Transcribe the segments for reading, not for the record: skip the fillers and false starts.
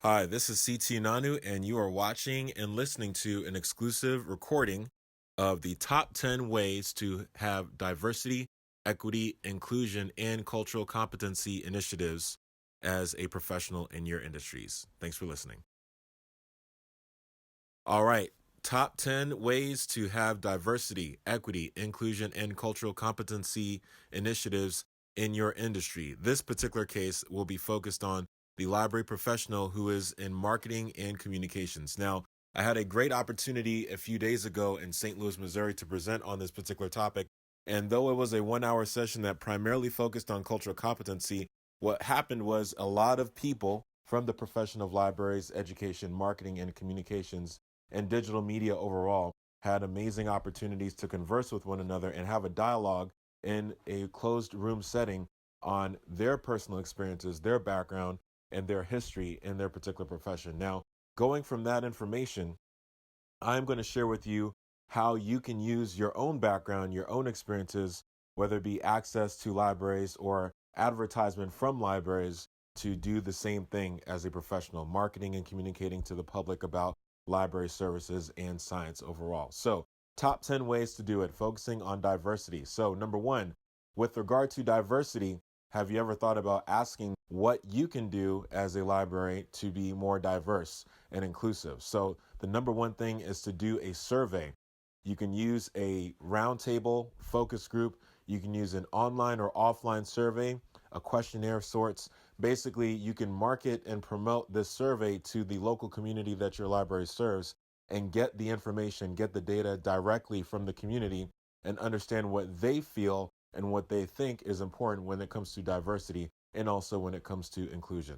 Hi, this is CT Nanu, and you are watching and listening to an exclusive recording of the top 10 ways to have diversity, equity, inclusion, and cultural competency initiatives as a professional in your industries. Thanks for listening. All right, top 10 ways to have diversity, equity, inclusion, and cultural competency initiatives in your industry. This particular case will be focused on the library professional who is in marketing and communications. Now, I had a great opportunity a few days ago in St. Louis, Missouri to present on this particular topic. And though it was a 1 hour session that primarily focused on cultural competency, what happened was a lot of people from the profession of libraries, education, marketing, and communications and digital media overall had amazing opportunities to converse with one another and have a dialogue in a closed room setting on their personal experiences, their background, and their history in their particular profession. Now, going from that information, I'm going to share with you how you can use your own background, your own experiences, whether it be access to libraries or advertisement from libraries, to do the same thing as a professional, marketing and communicating to the public about library services and science overall. So, top 10 ways to do it, focusing on diversity. So, number one, with regard to diversity, have you ever thought about asking what you can do as a library to be more diverse and inclusive? So, the number one thing is to do a survey. You can use a roundtable focus group. You can use an online or offline survey, a questionnaire of sorts. Basically, you can market and promote this survey to the local community that your library serves and get the information, get the data directly from the community and understand what they feel and what they think is important when it comes to diversity and also when it comes to inclusion.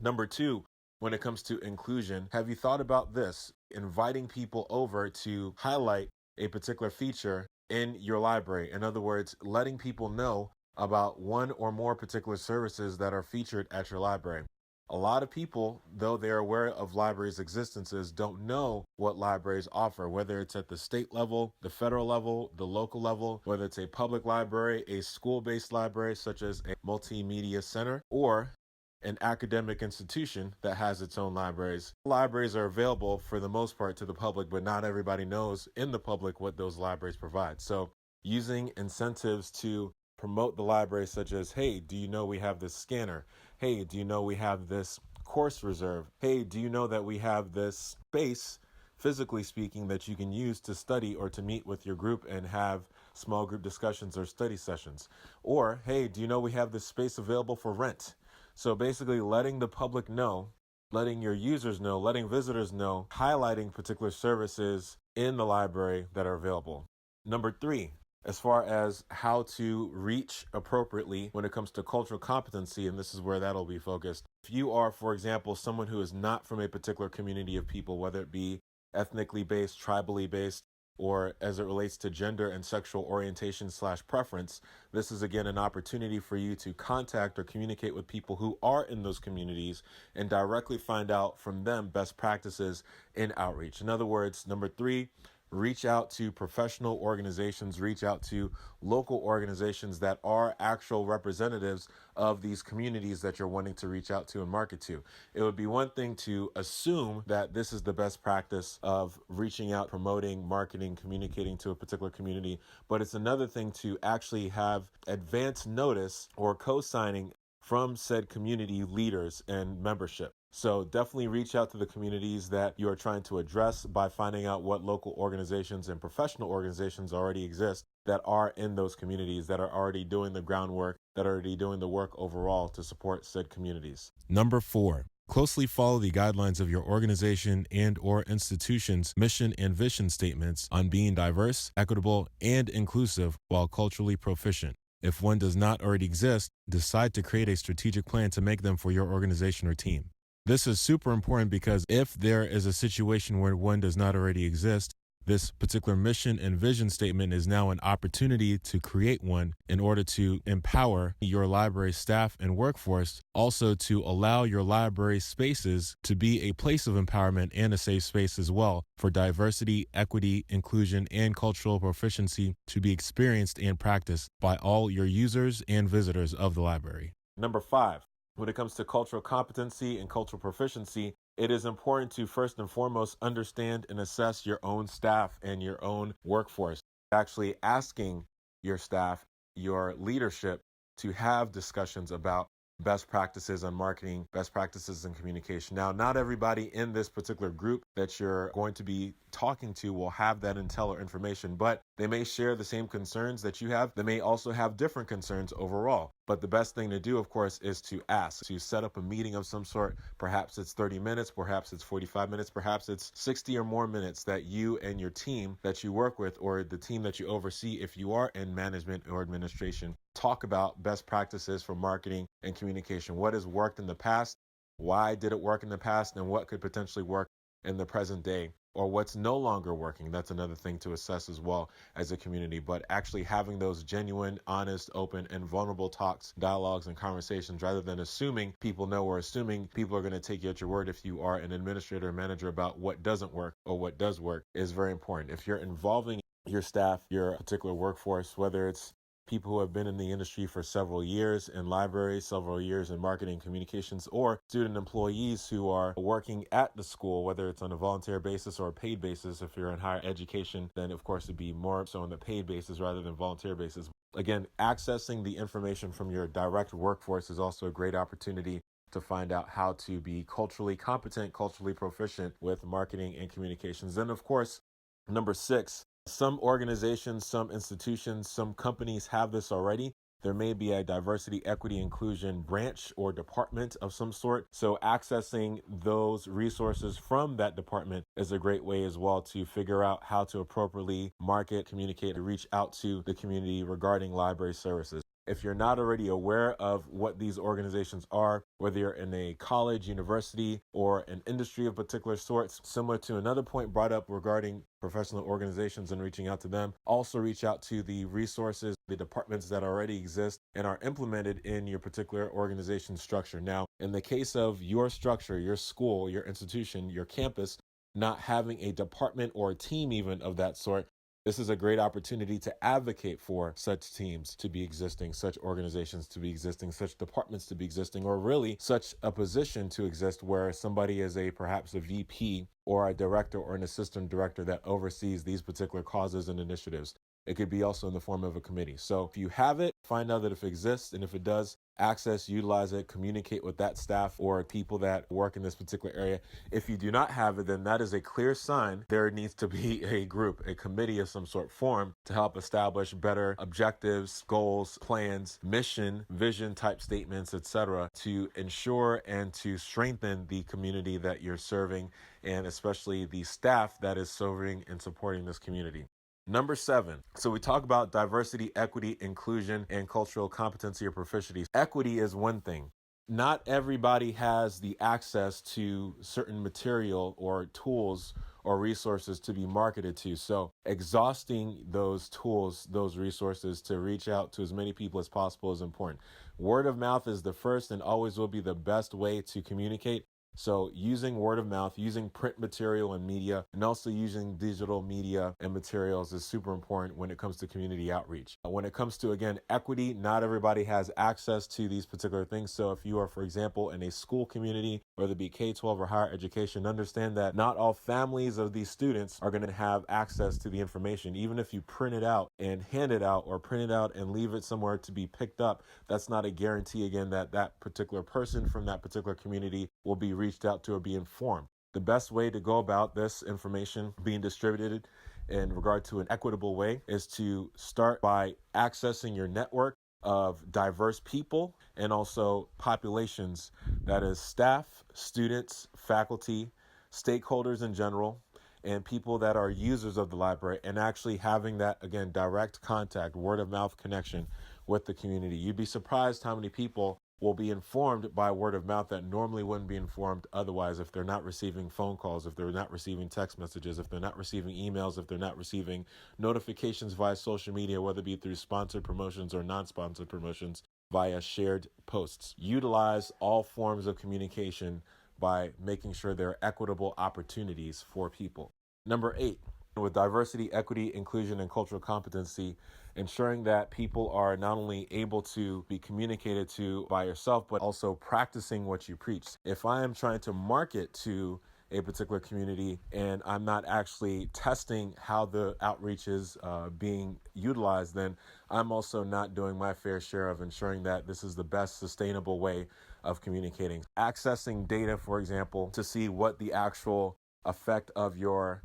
Number two, when it comes to inclusion, have you thought about this? Inviting people over to highlight a particular feature in your library. In other words, letting people know about one or more particular services that are featured at your library. A lot of people, though they're aware of libraries' existences, don't know what libraries offer, whether it's at the state level, the federal level, the local level, whether it's a public library, a school-based library such as a multimedia center, or an academic institution that has its own libraries. Libraries are available for the most part to the public, but not everybody knows in the public what those libraries provide. So using incentives to promote the library, such as, hey, do you know we have this scanner? Hey, do you know we have this course reserve? Hey, do you know that we have this space, physically speaking, that you can use to study or to meet with your group and have small group discussions or study sessions? Or, hey, do you know we have this space available for rent? So basically letting the public know, letting your users know, letting visitors know, highlighting particular services in the library that are available. Number three, as far as how to reach appropriately when it comes to cultural competency, and this is where that'll be focused. If you are, for example, someone who is not from a particular community of people, whether it be ethnically based, tribally based, or as it relates to gender and sexual orientation / preference, this is again an opportunity for you to contact or communicate with people who are in those communities and directly find out from them best practices in outreach. In other words, number three, reach out to professional organizations, reach out to local organizations that are actual representatives of these communities that you're wanting to reach out to and market to. It would be one thing to assume that this is the best practice of reaching out, promoting, marketing, communicating to a particular community, but it's another thing to actually have advance notice or co-signing from said community leaders and membership. So definitely reach out to the communities that you are trying to address by finding out what local organizations and professional organizations already exist that are in those communities, that are already doing the groundwork, that are already doing the work overall to support said communities. Number four, closely follow the guidelines of your organization and or institution's mission and vision statements on being diverse, equitable, and inclusive while culturally proficient. If one does not already exist, decide to create a strategic plan to make them for your organization or team. This is super important because if there is a situation where one does not already exist, this particular mission and vision statement is now an opportunity to create one in order to empower your library staff and workforce, also to allow your library spaces to be a place of empowerment and a safe space as well for diversity, equity, inclusion, and cultural proficiency to be experienced and practiced by all your users and visitors of the library. Number five, When it comes to cultural competency and cultural proficiency, it is important to first and foremost understand and assess your own staff and your own workforce. Actually asking your staff, your leadership, to have discussions about best practices on marketing, best practices in communication. Now, not everybody in this particular group that you're going to be talking to will have that intel or information, but they may share the same concerns that you have. They may also have different concerns overall. But the best thing to do, of course, is to ask, to set up a meeting of some sort. Perhaps it's 30 minutes, perhaps it's 45 minutes, perhaps it's 60 or more minutes that you and your team that you work with, or the team that you oversee, if you are in management or administration, talk about best practices for marketing and communication. What has worked in the past? Why did it work in the past? And what could potentially work in the present day? Or what's no longer working? That's another thing to assess as well as a community. But actually having those genuine, honest, open, and vulnerable talks, dialogues, and conversations, rather than assuming people know, or assuming people are going to take you at your word if you are an administrator or manager about what doesn't work or what does work, is very important. If you're involving your staff, your particular workforce, whether it's people who have been in the industry for several years in libraries, several years in marketing communications, or student employees who are working at the school, whether it's on a volunteer basis or a paid basis. If you're in higher education, then of course it'd be more so on the paid basis rather than volunteer basis. Again, accessing the information from your direct workforce is also a great opportunity to find out how to be culturally competent, culturally proficient with marketing and communications. And of course, number 6, some organizations, some institutions, some companies have this already. There may be a diversity, equity, inclusion branch or department of some sort. So accessing those resources from that department is a great way as well to figure out how to appropriately market, communicate, and reach out to the community regarding library services. If you're not already aware of what these organizations are, whether you're in a college, university, or an industry of particular sorts, similar to another point brought up regarding professional organizations and reaching out to them, also reach out to the resources, the departments that already exist and are implemented in your particular organization structure. Now, in the case of your structure, your school, your institution, your campus, not having a department or a team even of that sort, this is a great opportunity to advocate for such teams to be existing, such organizations to be existing, such departments to be existing, or really such a position to exist where somebody is perhaps a VP or a director or an assistant director that oversees these particular causes and initiatives. It could be also in the form of a committee. So if you have it, find out that if it exists, and if it does, access, utilize it, communicate with that staff or people that work in this particular area. If you do not have it, then that is a clear sign there needs to be a group, a committee of some sort formed to help establish better objectives, goals, plans, mission, vision type statements, etc., to ensure and to strengthen the community that you're serving, and especially the staff that is serving and supporting this community. Number 7. So we talk about diversity, equity, inclusion, and cultural competency or proficiency. Equity is one thing. Not everybody has the access to certain material or tools or resources to be marketed to. So exhausting those tools, those resources to reach out to as many people as possible is important. Word of mouth is the first and always will be the best way to communicate. So using word of mouth, using print material and media, and also using digital media and materials is super important when it comes to community outreach. When it comes to, again, equity, not everybody has access to these particular things. So if you are, for example, in a school community, whether it be K-12 or higher education, understand that not all families of these students are going to have access to the information. Even if you print it out and hand it out, or print it out and leave it somewhere to be picked up, that's not a guarantee, again, that that particular person from that particular community will be reached out to or be informed. The best way to go about this information being distributed in regard to an equitable way is to start by accessing your network of diverse people and also populations, that is staff, students, faculty, stakeholders in general, and people that are users of the library, and actually having that, again, direct contact, word of mouth connection with the community. You'd be surprised how many people will be informed by word of mouth that normally wouldn't be informed otherwise, if they're not receiving phone calls, if they're not receiving text messages, if they're not receiving emails, if they're not receiving notifications via social media, whether it be through sponsored promotions or non-sponsored promotions via shared posts. Utilize all forms of communication by making sure there are equitable opportunities for people. Number 8. With diversity, equity, inclusion, and cultural competency, ensuring that people are not only able to be communicated to by yourself, but also practicing what you preach. If I am trying to market to a particular community and I'm not actually testing how the outreach is being utilized, then I'm also not doing my fair share of ensuring that this is the best sustainable way of communicating. Accessing data, for example, to see what the actual effect of your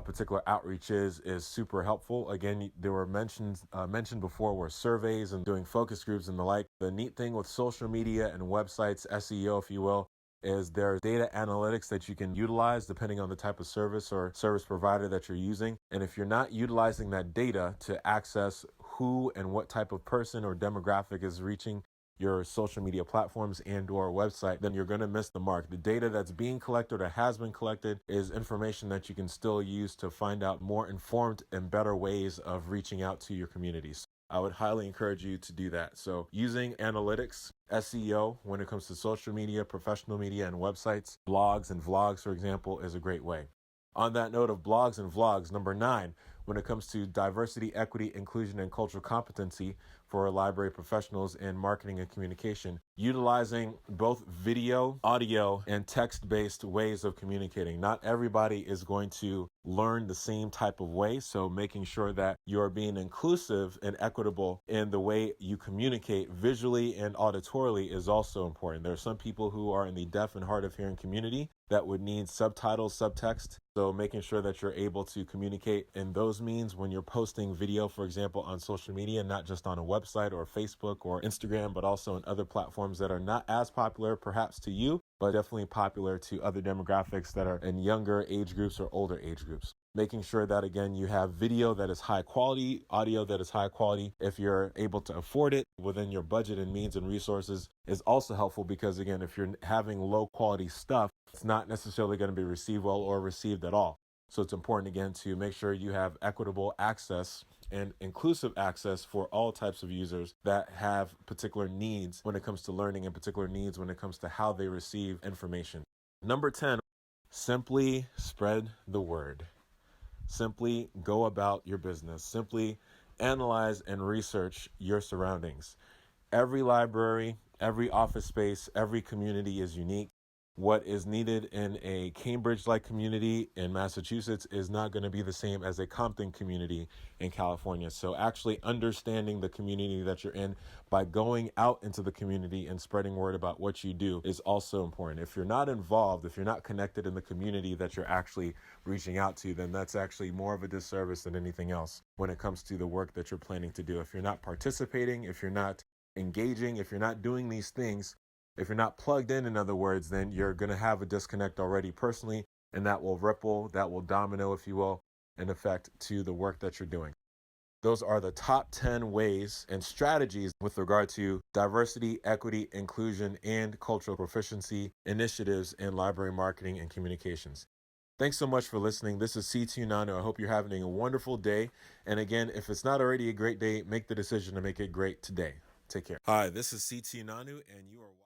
particular outreach is super helpful. Again, there were mentioned before were surveys and doing focus groups and the like. The neat thing with social media and websites, SEO, if you will, is there's data analytics that you can utilize depending on the type of service or service provider that you're using. And if you're not utilizing that data to access who and what type of person or demographic is reaching your social media platforms and or website, then you're going to miss the mark. The data that's being collected or has been collected is information that you can still use to find out more informed and better ways of reaching out to your communities. I would highly encourage you to do that. So using analytics, SEO, when it comes to social media, professional media, and websites, blogs and vlogs, for example, is a great way. On that note of blogs and vlogs, number 9, when it comes to diversity, equity, inclusion, and cultural competency for library professionals in marketing and communication, utilizing both video, audio, and text-based ways of communicating. Not everybody is going to learn the same type of way, so making sure that you're being inclusive and equitable in the way you communicate visually and auditorily is also important. There are some people who are in the deaf and hard of hearing community that would need subtitles, subtext. So making sure that you're able to communicate in those means when you're posting video, for example, on social media, not just on a website or Facebook or Instagram, but also on other platforms that are not as popular perhaps to you, but definitely popular to other demographics that are in younger age groups or older age groups. Making sure that, again, you have video that is high quality, audio that is high quality. If you're able to afford it within your budget and means and resources is also helpful because, again, if you're having low quality stuff, it's not necessarily going to be received well or received at all. So it's important, again, to make sure you have equitable access and inclusive access for all types of users that have particular needs when it comes to learning and particular needs when it comes to how they receive information. Number 10, simply spread the word. Simply go about your business. Simply analyze and research your surroundings. Every library, every office space, every community is unique. What is needed in a Cambridge-like community in Massachusetts is not going to be the same as a Compton community in California. So actually understanding the community that you're in by going out into the community and spreading word about what you do is also important. If you're not involved, if you're not connected in the community that you're actually reaching out to, then that's actually more of a disservice than anything else when it comes to the work that you're planning to do. If you're not participating, if you're not engaging, if you're not doing these things, if you're not plugged in other words, then you're going to have a disconnect already personally, and that will ripple, that will domino, if you will, in effect to the work that you're doing. Those are the top 10 ways and strategies with regard to diversity, equity, inclusion, and cultural proficiency initiatives in library marketing and communications. Thanks so much for listening. This is C2 Nano. I hope you're having a wonderful day. And again, if it's not already a great day, make the decision to make it great today. Take care. Hi, this is C2 Nanu, and you are